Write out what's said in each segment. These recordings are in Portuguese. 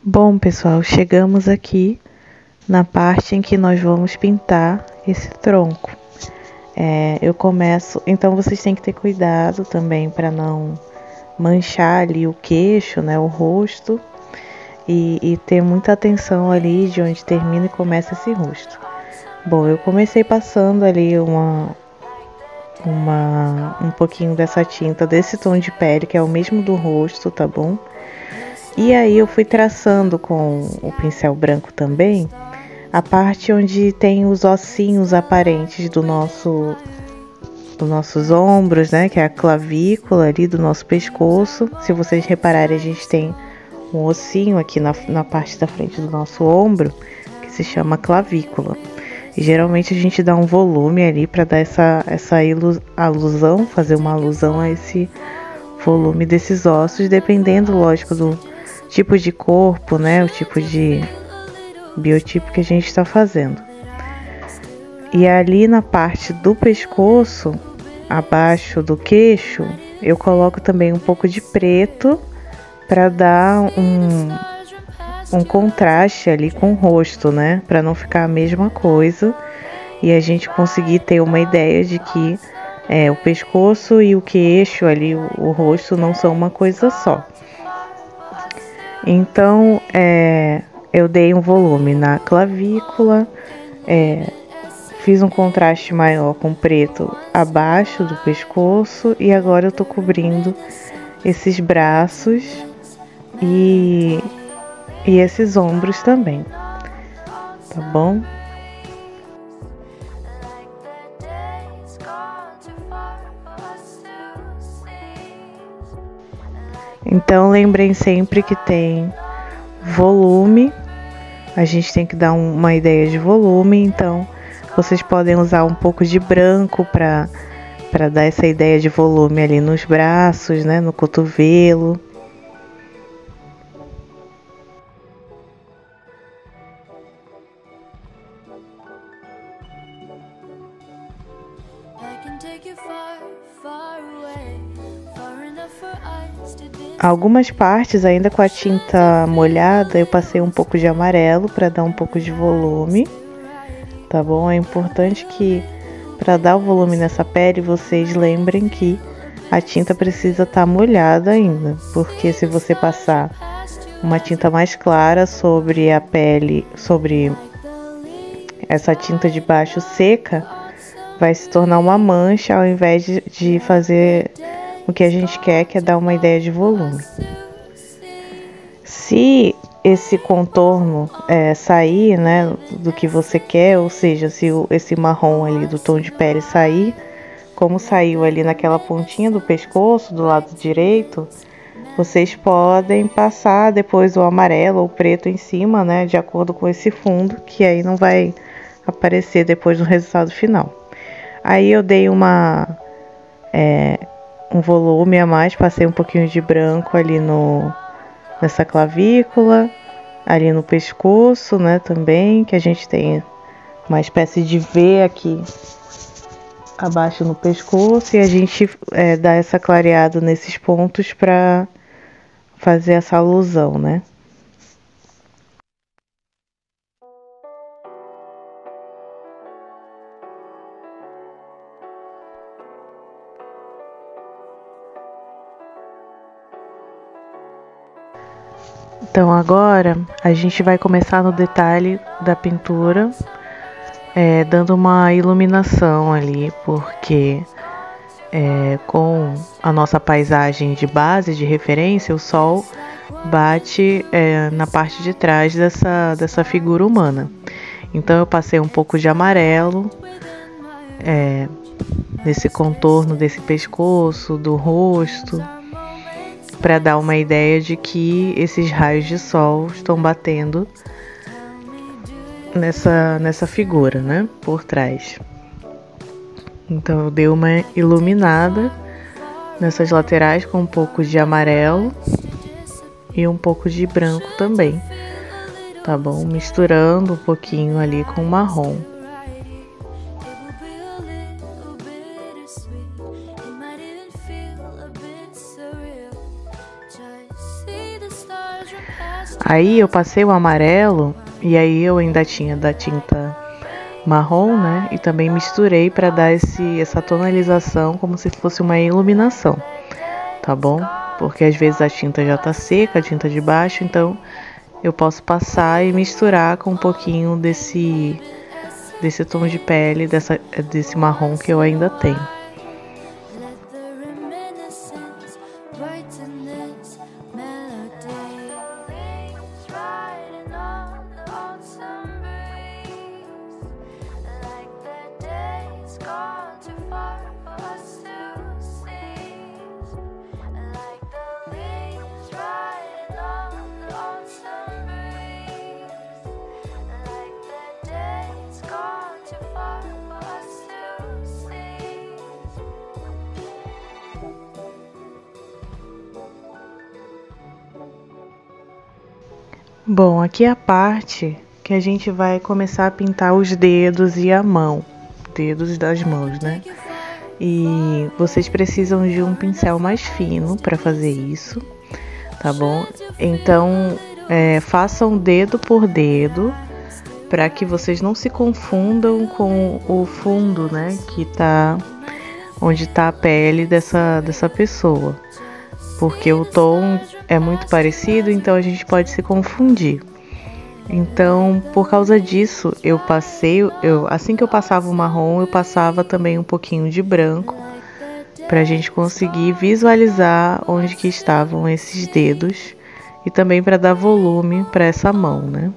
Bom, pessoal, chegamos aqui na parte em que nós vamos pintar esse tronco. Eu começo, então vocês têm que ter cuidado também para não manchar ali o queixo, né, o rosto, e ter muita atenção ali de onde termina e começa esse rosto. Bom, eu comecei passando ali um pouquinho dessa tinta, desse tom de pele, que é o mesmo do rosto, tá bom? E aí eu fui traçando com o pincel branco também a parte onde tem os ossinhos aparentes dos nossos ombros, né? Que é a clavícula ali do nosso pescoço. Se vocês repararem, a gente tem um ossinho aqui na parte da frente do nosso ombro que se chama clavícula. E geralmente a gente dá um volume ali para dar essa alusão, fazer uma alusão a esse volume desses ossos, dependendo, lógico, do tipo de corpo, né? O tipo de biotipo que a gente está fazendo. E ali na parte do pescoço, abaixo do queixo, eu coloco também um pouco de preto para dar um contraste ali com o rosto, né? Para não ficar a mesma coisa e a gente conseguir ter uma ideia de que o pescoço e o queixo ali, o rosto não são uma coisa só. Então, eu dei um volume na clavícula, fiz um contraste maior com preto abaixo do pescoço e agora eu tô cobrindo esses braços e esses ombros também, tá bom? Então lembrem sempre que tem volume, a gente tem que dar uma ideia de volume, então vocês podem usar um pouco de branco para dar essa ideia de volume ali nos braços, né, no cotovelo. Algumas partes ainda com a tinta molhada eu passei um pouco de amarelo para dar um pouco de volume, tá bom? É importante que para dar o volume nessa pele vocês lembrem que a tinta precisa estar molhada ainda, porque se você passar uma tinta mais clara sobre a pele, sobre essa tinta de baixo seca, vai se tornar uma mancha ao invés de fazer o que a gente quer, que é dar uma ideia de volume. Se esse contorno sair, né, do que você quer, ou seja, se esse marrom ali do tom de pele sair, como saiu ali naquela pontinha do pescoço, do lado direito, vocês podem passar depois o amarelo ou o preto em cima, né, de acordo com esse fundo, que aí não vai aparecer depois no resultado final. Aí eu dei um volume a mais, passei um pouquinho de branco ali nessa clavícula, ali no pescoço, né, também, que a gente tem uma espécie de V aqui abaixo no pescoço, e a gente dá essa clareada nesses pontos para fazer essa alusão, né. Então agora a gente vai começar no detalhe da pintura, dando uma iluminação ali, porque com a nossa paisagem de base, de referência, o sol bate na parte de trás dessa figura humana. Então eu passei um pouco de amarelo nesse contorno desse pescoço, do rosto, para dar uma ideia de que esses raios de sol estão batendo nessa figura, né, por trás. Então eu dei uma iluminada nessas laterais com um pouco de amarelo e um pouco de branco também, tá bom? Misturando um pouquinho ali com marrom. Aí eu passei o amarelo e aí eu ainda tinha da tinta marrom, né? E também misturei para dar essa tonalização como se fosse uma iluminação, tá bom? Porque às vezes a tinta já tá seca, a tinta de baixo, então eu posso passar e misturar com um pouquinho desse tom de pele, desse marrom que eu ainda tenho. Bom, aqui é a parte que a gente vai começar a pintar os dedos e a mão, dedos das mãos, né? E vocês precisam de um pincel mais fino para fazer isso, tá bom? Então, façam dedo por dedo, para que vocês não se confundam com o fundo, né? Que tá onde tá a pele dessa pessoa. Porque o tom é muito parecido, então a gente pode se confundir. Então, por causa disso, assim que eu passava o marrom, eu passava também um pouquinho de branco, pra gente conseguir visualizar onde que estavam esses dedos e também para dar volume para essa mão, né?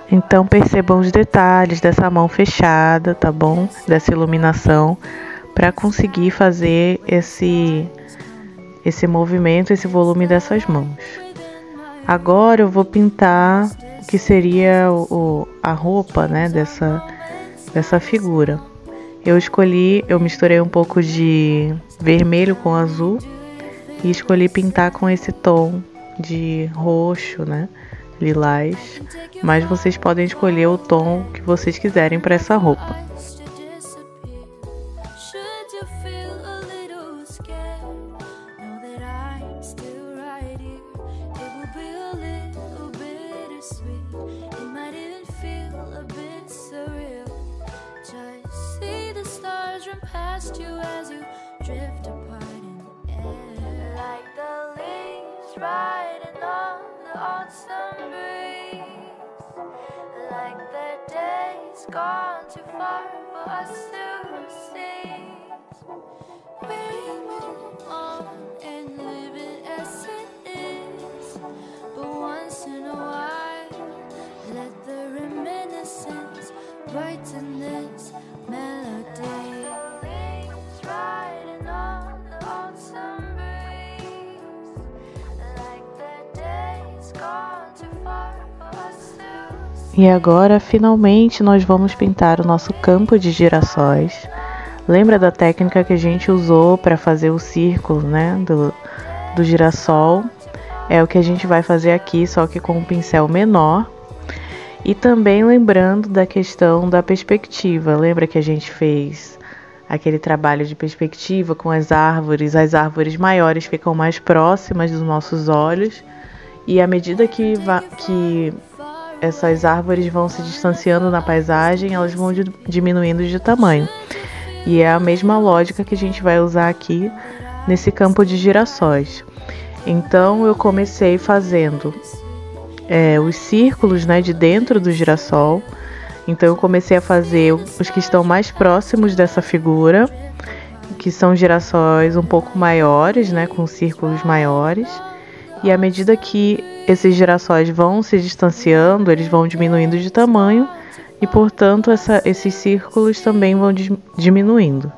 Então percebam os detalhes dessa mão fechada, tá bom? Dessa iluminação, para conseguir fazer esse movimento, esse volume dessas mãos. Agora eu vou pintar o que seria a roupa, né, dessa figura. Eu misturei um pouco de vermelho com azul e escolhi pintar com esse tom de roxo, né? Lilás, mas vocês podem escolher o tom que vocês quiserem para essa roupa. E agora, finalmente, nós vamos pintar o nosso campo de girassóis. Lembra da técnica que a gente usou para fazer o círculo, né, do girassol? É o que a gente vai fazer aqui, só que com um pincel menor. E também lembrando da questão da perspectiva. Lembra que a gente fez aquele trabalho de perspectiva com as árvores maiores ficam mais próximas dos nossos olhos. E à medida que essas árvores vão se distanciando na paisagem, elas vão diminuindo de tamanho. E é a mesma lógica que a gente vai usar aqui nesse campo de girassóis. Então eu comecei fazendo os círculos, né, de dentro do girassol. Então eu comecei a fazer os que estão mais próximos dessa figura, que são girassóis um pouco maiores, né, com círculos maiores. E à medida que esses girassóis vão se distanciando, eles vão diminuindo de tamanho e, portanto, esses círculos também vão diminuindo.